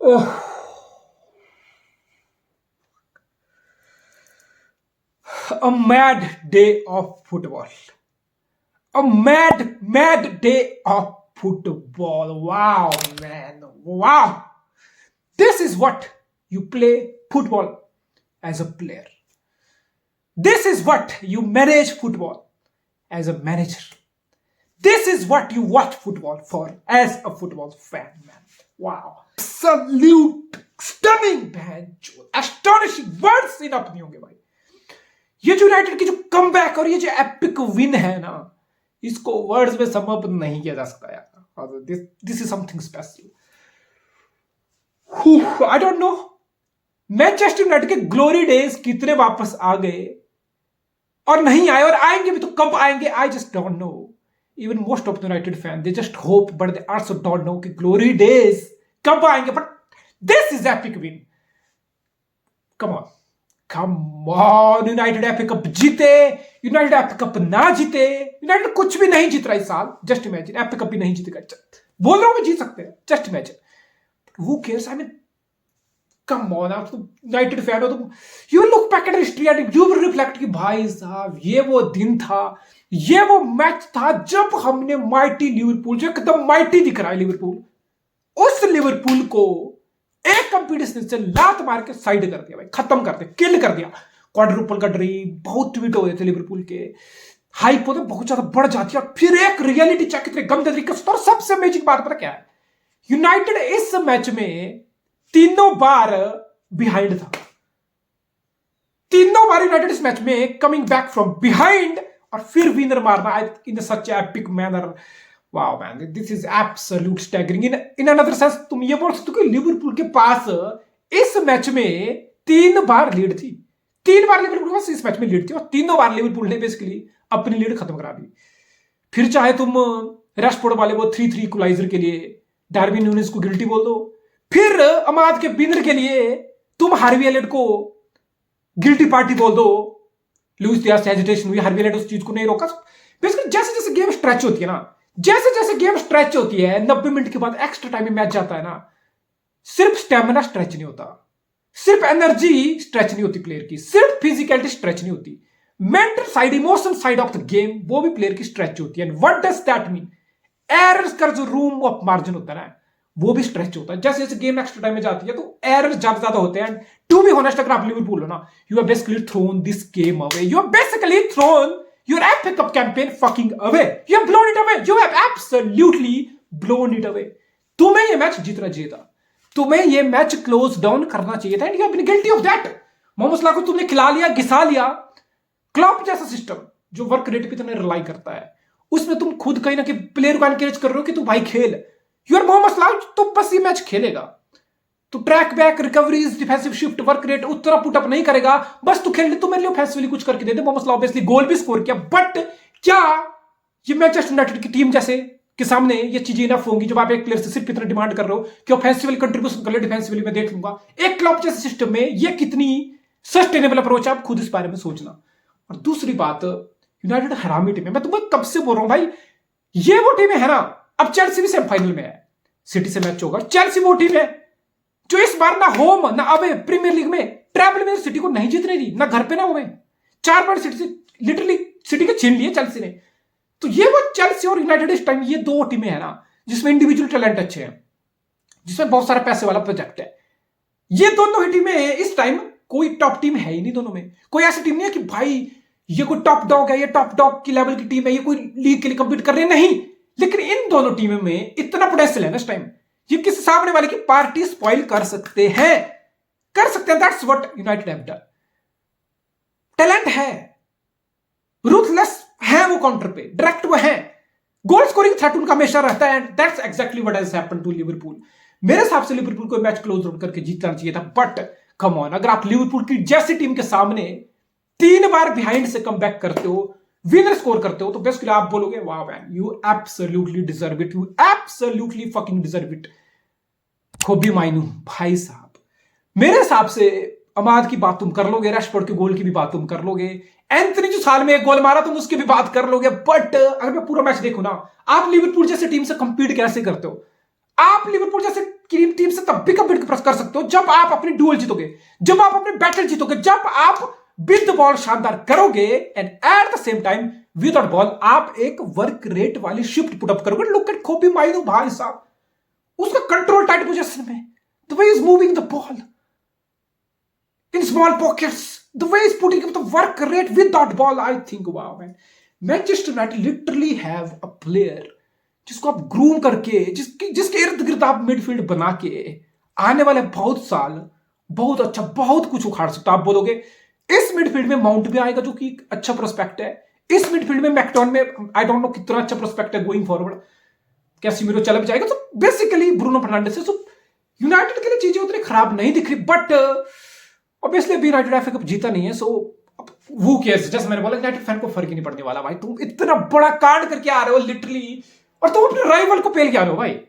Oh, a mad day of football. A mad day of football. Wow, man. Wow. This is what you play football as a player. This is what you manage football as a manager. This is what you watch football for as a football fan, man. Wow. Absolute stunning, man. Astonishing words enough नहीं होंगे भाई. ये जो United की जो comeback और ये जो एपिक विन है ना, इसको वर्ड्स में सम अप नहीं किया जा सकता यार. This is something special. I don't know Manchester United के ग्लोरी डेज कितने वापस आ गए और नहीं आए, और आएंगे भी तो कब आएंगे, I just don't know. Even most of the United fan they just hope but they also don't know कि ग्लोरी डेज कब आएंगे. But this is epic win. Come on United FA cup जीते, यूनाइटेड एफए कप ना जीते, United कुछ भी नहीं जीत रहा इस साल. जस्ट इमेजिन एफए कप भी नहीं जीतेगा. बोल रहा हूं मैं जीत सकते हैं, just imagine. Who cares? I mean, come on, आप तो यूनाइटेड फैन हो, तो you look back at history and you will reflect कि भाई साहब ये वो दिन था, ये वो मैच था जब हमने माइटी लिवरपूल, जो एकदम माइटी दिख रहा है लिवरपूल, उस लिवरपूल को एक कंपटीशन से लात मार के साइड कर दिया भाई, खत्म कर दिया, किल कर दिया. क्वाड्रुपल का ड्रीम, बहुत ट्वीट हो रहे थे लिवरपूल के, हाइप होते बहुत ज्यादा बढ़ जाती है. और फिर एक रियलिटी चेक इतने गंदे तरीके से. और सबसे अमेजिंग बात पता क्या है, यूनाइटेड इस मैच में तीनों बार बिहाइंड था. तीनों बार यूनाइटेड इस मैच में कमिंग बैक फ्रॉम बिहाइंड और फिर विनर मारना in such epic manner. Wow man, this is absolute staggering. In another sense तुम ये बोल सकते हो कि लिवरपूल के पास इस मैच में 3 बार लीड थी. 3 बार लिवरपूल के पास इस मैच में लीड थी और तीनों बार लिवरपूल ने बेसिकली अपनी लीड खत्म करा दी. फिर चाहे तुम रैशफोर्ड वाले वो 3-3 इक्वलाइजर के लिए डार्विन न्यूनेस को गिल्टी बोल दो, फिर अमाद के विनर के लिए तुम हार्वी एलियट को गिल्टी पार्टी बोल दो. लुइस डियाज हेजिटेशन हुई, हार्वी एलियट उस चीज को नहीं रोका. बेसिकली जैसे जैसे गेम स्ट्रेच होती है ना, जैसे जैसे गेम स्ट्रेच होती है, 90 मिनट के बाद एक्स्ट्रा टाइम में मैच जाता है ना, सिर्फ स्टेमिना स्ट्रेच नहीं होता, सिर्फ एनर्जी स्ट्रेच नहीं होती प्लेयर की, सिर्फ फिजिकलिटी स्ट्रेच नहीं होती, mental side, emotional side of the game वो भी प्लेयर की स्ट्रेच होती है. What does that mean? Errors का जो रूम ऑफ मार्जिन होता है ना, वो भी स्ट्रेच होता है. जैसे जैसे गेम एक्स्ट्रा टाइम में जाती है तो एरर्स ज्यादा होते हैं. टू बी ऑनेस्ट, अगर आप लिवरपूल हो ना, you have basically thrown this game away. You have basically thrown your FA Cup campaign fucking away. You have blown it away. You have absolutely blown it away. तुम्हें ये match जीतना चाहिए था, तुम्हें ये मैच क्लोज डाउन करना चाहिए था, and you have been guilty of that. Mohamed Salah को तुमने खिला लिया, घिसा लिया. क्लॉप जैसा सिस्टम जो वर्क रेट पे तुम्हें रिलाई करता है, उसमें तुम खुद कहीं ना कहीं प्लेयर को एनकरेज कर रहे हो कि तू भाई खेल. यू आर मोहम्मद सलाह, तो बस ये मैच खेलेगा, तू track back, recoveries, defensive shift, work rate उतना पुट अप नहीं करेगा, बस तू खेल ले. तू मेरे लिए ऑफेंसिवली कुछ करके दे दे. मोहम्मद सलाह ऑब्वियसली गोल भी स्कोर किया, बट क्या ये मैनचेस्टर यूनाइटेड की टीम जैसे के सामने ये चीजें इनफ होंगी जब आप एक प्लेयर से सिर्फ इतना डिमांड कर रहे हो कि ऑफेंसिवली कंट्रीब्यूशन कर ले, डिफेंसिवली मैं देख लूंगा. एक क्लब जैसे सिस्टम में ये कितनी सस्टेनेबल अप्रोच है, आप खुद इस बारे में सोचना. और दूसरी बात, यूनाइटेड हरामी टीम है. मैं तुम्हें कब से बोल रहा हूं भाई, ये वो टीम है ना. अब चेल्सी भी सेमीफाइनल में है, सिटी से मैच होगा. चेल्सी वो टीम है जो इस बार ना होम ना अवे प्रीमियर लीग में ट्रैवल में सिटी को नहीं जीतने दी, ना घर पे ना होवे. 4 पॉइंट सिटी से लिटरली सिटी के छीन लिए चेल्सी ने. तो ये वो चेल्सी और यूनाइटेड इस टाइम ये 2 टीमें हैं ना जिसमें इंडिविजुअल टैलेंट अच्छे हैं, जिसमें बहुत सारे पैसे वाला प्रोजेक्ट है. ये दोनों ही टीमें इस टाइम कोई टॉप टीम है ही नहीं. दोनों में कोई ऐसी टीम नहीं है कि भाई ये कोई टॉप डॉग है, ये टॉप डॉग की लेवल की टीम है, ये कोई लीग के लिए कंपीट कर रही है, नहीं. लेकिन इन दोनों टीमों में इतना पोटेंशियल है ना इस टाइम, ये किसी सामने वाले की पार्टी स्पॉइल कर सकते हैं, कर सकते हैं. That's what United have done. Talent है, रूथलेस है वो काउंटर पे, डायरेक्ट वो है, गोल स्कोरिंग थ्रेट उनका हमेशा रहता है. That's exactly what has happened to Liverpool. मेरे हिसाब से लिवरपूल को मैच क्लोज डाउन करके जीतना चाहिए था. बट कम ऑन, अगर आप लिवरपूल की जैसी टीम के सामने 3 बार बिहाइंड से कम बैक करते हो, विनर स्कोर करते हो, तो बेसिकली आप बोलोगे वाह man, you absolutely deserve it, you absolutely fucking deserve it. खोबी माइनू भाई साहब, मेरे हिसाब से अमाद की बात तुम कर लोगे, रैशफोर्ड के गोल की भी बात तुम कर लोगे, एंथनी जो साल में एक गोल मारा तुम उसकी भी बात कर लोगे. बट अगर मैं पूरा मैच देखूं ना, आप लिवरपूल जैसे टीम से कंपीट कैसे करते हो? आप लिवरपूल जैसे टीम से तब भी कंपीट कर सकते हो जब आप अपनी डुअल जीतोगे, जब आप अपने बैटल जीतोगे, जब आप विद द बॉल शानदार करोगे and eight the same time without ball आप एक वर्क रेट वाली शिफ्ट पुटअप करोगे। लुक एट कोबी माइनो भाई साहब, उसका कंट्रोल टाइट पोजीशन में, the way is moving the ball in small pockets, the way is putting up the work rate without ball. I think wow man, Manchester United literally have a player जिसको आप groom करके, जिसके इर्द गिर्द आप midfield बना के आने वाले बहुत साल बहुत अच्छा बहुत कुछ उखाड़ सकते हो। आप बोलोगे इस मिडफील्ड में माउंट भी आएगा जो कि एक अच्छा प्रोस्पेक्ट है, इस मिडफील्ड में मैकटॉन में आई डोंट नो कितना अच्छा प्रोस्पेक्ट है गोइंग फॉरवर्ड, कैसेमीरो चला भी जाएगा, तो बेसिकली ब्रूनो फर्नांडिस है। सो यूनाइटेड के लिए चीजें उतनी खराब नहीं दिख रही, बट ऑब्वियसली अभी यूनाइटेड एफए कप जीता नहीं है, सो वो केयर्स, जैसे मैंने बोला यूनाइटेड फैन को फर्क ही नहीं पड़ने वाला भाई। तुम इतना बड़ा कांड करके आ रहे हो लिटरली, और तुम अपने राइवल को पेल के आ रहे हो भाई।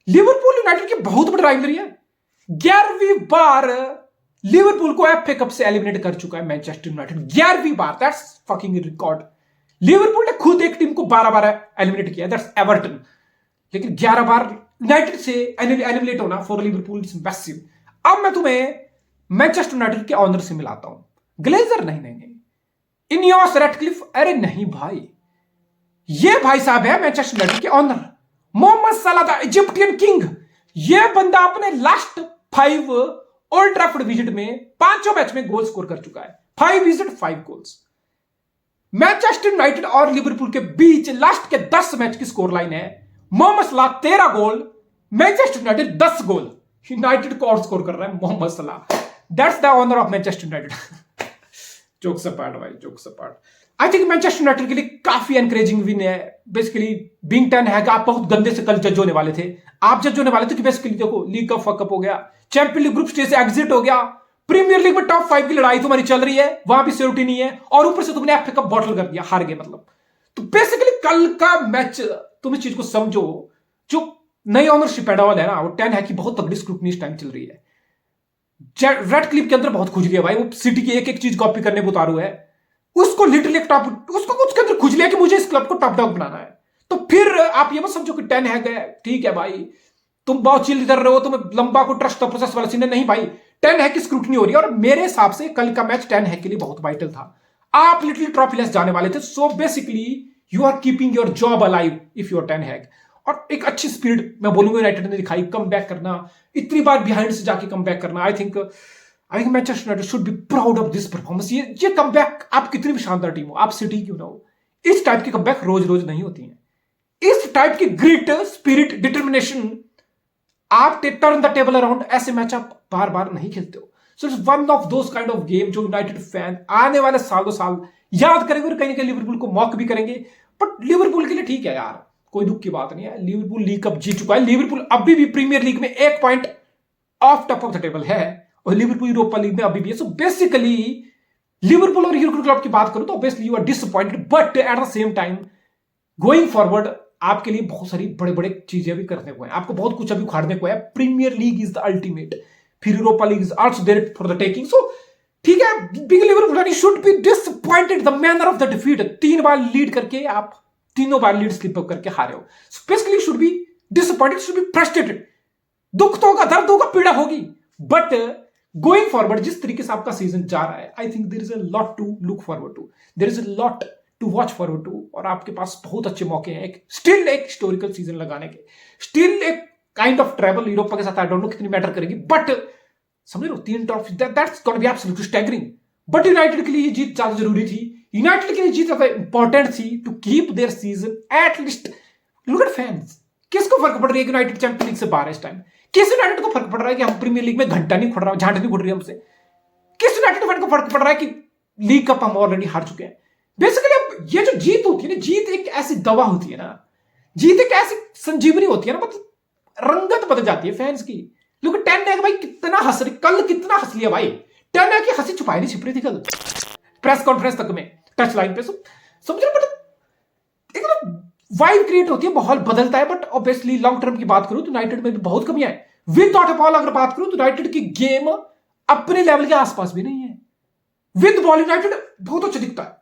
लिवरपूल यूनाइटेड की बहुत बड़ी राइवलरी है, 11वीं बार लिवरपूल को एफए कप से एलिमिनेट कर चुका है मैनचेस्टर यूनाइटेड, 11वीं बार, दैट्स फकिंग रिकॉर्ड। लिवरपूल ने खुद एक टीम को 12 बार एलिमिनेट किया, दैट्स एवर्टन, लेकिन 11 बार यूनाइटेड से एलिमिनेट होना फॉर लिवरपूल इज मैसिव। अब मैं तुम्हें मैनचेस्टर यूनाइटेड के ऑनर से मिलाता हूं, ग्लेजर नहीं नहीं नहीं, इनियोस रैटक्लिफ, अरे नहीं भाई, ये भाई साहब है मैनचेस्टर यूनाइटेड के ऑनर, मोहम्मद सलाह द इजिप्टियन किंग। ये बंदा अपने लास्ट 5 ओल्ड ट्रैफर्ड विजिट में 5 मैच में गोल स्कोर कर चुका है, 5 विजिट 5 गोल्स। मैनचेस्टर यूनाइटेड और लिवरपूल के बीच लास्ट के 10 मैच की स्कोर लाइन है, Mohamed Salah 13 goal, Manchester United 10 goal. United को आउट स्कोर कर रहा है Mohamed Salah, that's the honour of Manchester United. Jokes apart भाई, jokes apart. I think Manchester United के लिए काफी एनकरेजिंग विन है। बेसिकली बिंग 10 है, आप बहुत गंदे से कल जज होने वाले थे, आप जज होने वाले थे कि बेसिकली देखो लीग का फकअप हो गया, चैंपियन लीग ग्रुप स्टेज से एग्जिट हो गया, प्रीमियर लीग में टॉप 5 की लड़ाई तुम्हारी चल रही है, वहां भी सिक्योरिटी नहीं है, और ऊपर से तुमने एफए कप बॉटल कर दिया, हार गए मतलब। तो बेसिकली कल का मैच तुम इस चीज को समझो, जो नई ओनरशिप एडॉल है ना, वो 10 है कि बहुत तगड़ी स्क्रूटनी इस टाइम चल रही है। रेड क्लिप के अंदर बहुत खुजली है भाई, वो सिटी की एक एक चीज कॉपी करने को उतारू है, उसको लिटरली टॉप, उसको उसके अंदर खुजली है कि मुझे इस क्लब को टॉप डॉग बनाना है। तो फिर आप ये मत समझो कि 10 है गए, ठीक है भाई तुम बहुत चिल कर रहे हो, तुम्हें लंबा को ट्रस्ट द प्रोसेस वाला सीन नहीं भाई, 10 है की स्क्रूटनी हो रही है, और मेरे हिसाब से कल का मैच 10 है के लिए बहुत वाइटल था। आप लिटरली ट्रॉफी लेस जाने वाले थे, so basically you are keeping your job alive if you are 10 hack. और एक अच्छी स्पीड मैं बोलूंगा यूनाइटेड ने दिखाई, कम बैक करना, इतनी बार बिहाइंड से जाके कम बैक करना। आई think Manchester United should be proud of this performance. ये कमबैक, आप कितनी भी शानदार टीम हो, आप सिटी क्यों ना हो, इस टाइप की कमबैक रोज रोज नहीं होती है। इस टाइप की ग्रिट, स्पिरिट, डिटर्मिनेशन, आप टर्न द टेबल अराउंड, ऐसे मैच आप बार बार नहीं खेलते हो। So it's one of those kind of game जो यूनाइटेड फैन आने वाले सालों साल याद करेंगे, और कहीं ना कहीं लिवरपूल को मॉक भी करेंगे। बट लिवरपूल के लिए ठीक है यार, कोई दुख की बात नहीं है, लिवरपूल लीग कप जीत चुका है, लिवरपूल अभी भी प्रीमियर लीग में 1 point off top of the table है, और लिवरपूल यूरोपा लीग में अभी भी है। सो बेसिकली लिवरपूल और यूरोप क्लब की बात करूं तो obviously you are disappointed, but at the same time going forward आपके लिए बहुत सारी बड़े बड़े चीजें भी करने को है, आपको बहुत कुछ अभी उखाड़ने को है। Premier League is the ultimate, फिर Europa League is also there for the taking. So ठीक है, big Liverpool should be disappointed the manner of the defeat. 3 बार लीड करके आप तीनों बार लीड स्लिप अप करके हारे हो, so basically should be disappointed, should be frustrated. दुख तो होगा, दर्द होगा, पीड़ा होगी, बट गोइंग फॉरवर्ड जिस तरीके से आपका सीजन जा रहा है, I think there is a lot to look forward to, there is a lot to watch forward to, और आपके पास बहुत अच्छे मौके हैं स्टिल एक हिस्टोरिकल सीजन लगाने के, स्टिल एक काइंड ऑफ ट्रैवल यूरोपा के साथ। आई डोंट नो कितनी मैटर करेगी, बट समझ लो 3 trophy, that's gonna be absolutely staggering. But United के लिए ये जीत ज्यादा जरूरी थी, यूनाइटेड के लिए जीत ज्यादा इंपॉर्टेंट थी to keep their season at least. Look at fans, किसको फर्क पड़ रही है यूनाइटेड चैंपियन लीग से बाहर इस टाइम? किस यूनाइटेड को फर्क पड़ रहा है कि हम प्रीमियर लीग में घंटा नहीं खुड़ रहा, झांट नहीं खुड़ रही हमसे? किस यूनाइटेड फैन को फर्क पड़ रहा है कि लीग कप हम ऑलरेडी हार चुके हैं? बेसिकली अब ये जो जीत होती है ना, जीत एक ऐसी दवा होती है ना, जीत एक ऐसी संजीवनी होती है ना, मतलब रंगत बदल जाती है फैंस की। लोग 10 है भाई, कितना हंस रही, कल कितना हंस लिया भाई, 10 है कि हंसी छुपाई नहीं छिप रही थी कल प्रेस कॉन्फ्रेंस तक में, टच लाइन पे। समझ रहे, बट एक वाइब क्रिएट होती है, माहौल बदलता है। बट ऑब्वियसली लॉन्ग टर्म की बात करूं तो यूनाइटेड में भी बहुत कमियां है। विदाउट अ बॉल अगर बात करूं तो यूनाइटेड की गेम अपने लेवल के आसपास भी नहीं है। विद बॉल यूनाइटेड बहुत अच्छा दिखता है,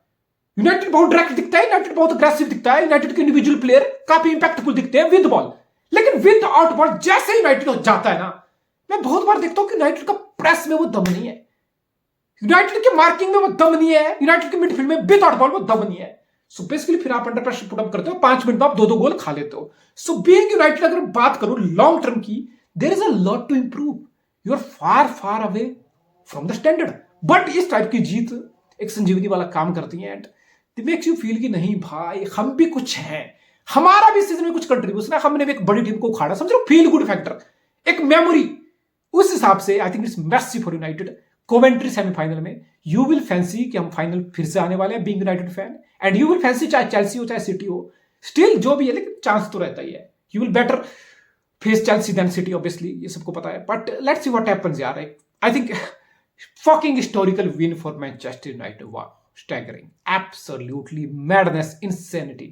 यूनाइटेड बहुत डायरेक्ट दिखता है, यूनाइटेड बहुत अग्रेसिव दिखता है, यूनाइटेड के इंडिविजुअल प्लेयर काफी इंपैक्टफुल दिखते हैं विद बॉल। लेकिन विद आउट बॉल जैसे यूनाइटेड हो जाता है ना, मैं बहुत बार देखता हूं कि यूनाइटेड का प्रेस में वो दम नहीं है, यूनाइटेड के मार्किंग में वो दम नहीं है, यूनाइटेड के मिडफील्ड में विद आउट बॉल वो दम नहीं है। सो बेसिकली फिर आप अंडर प्रेशर पुटअप करते हो, 5 मिनट में आप 2-2 गोल खा लेते हो। सो बीइंग यूनाइटेड अगर बात करूं लॉन्ग टर्म की, there is a lot to improve, you are far far away from the standard. But इस टाइप की जीत एक संजीवनी वाला काम करती है and it makes you feel कि नहीं भाई हम भी कुछ हैं, हमारा भी सीजन में कुछ कंट्रीब्यूशन है, हमने भी एक बड़ी टीम को उखाड़ा, समझ लो फील गुड फैक्टर, एक मेमोरी। उस हिसाब से I think it's massive for United. Coventry semifinal में यू विल फैंसी कि हम फाइनल फिर से आने वाले हैं being United fan, and you will fancy चाहे चेल्सी हो चाहे सिटी हो, स्टिल जो भी है लेकिन चांस तो रहता ही है, you will better face Chelsea than City obviously, ये सबको पता है। But let's see what happens यार। I think fucking historical win for Manchester United. Wow, staggering, absolutely madness, insanity.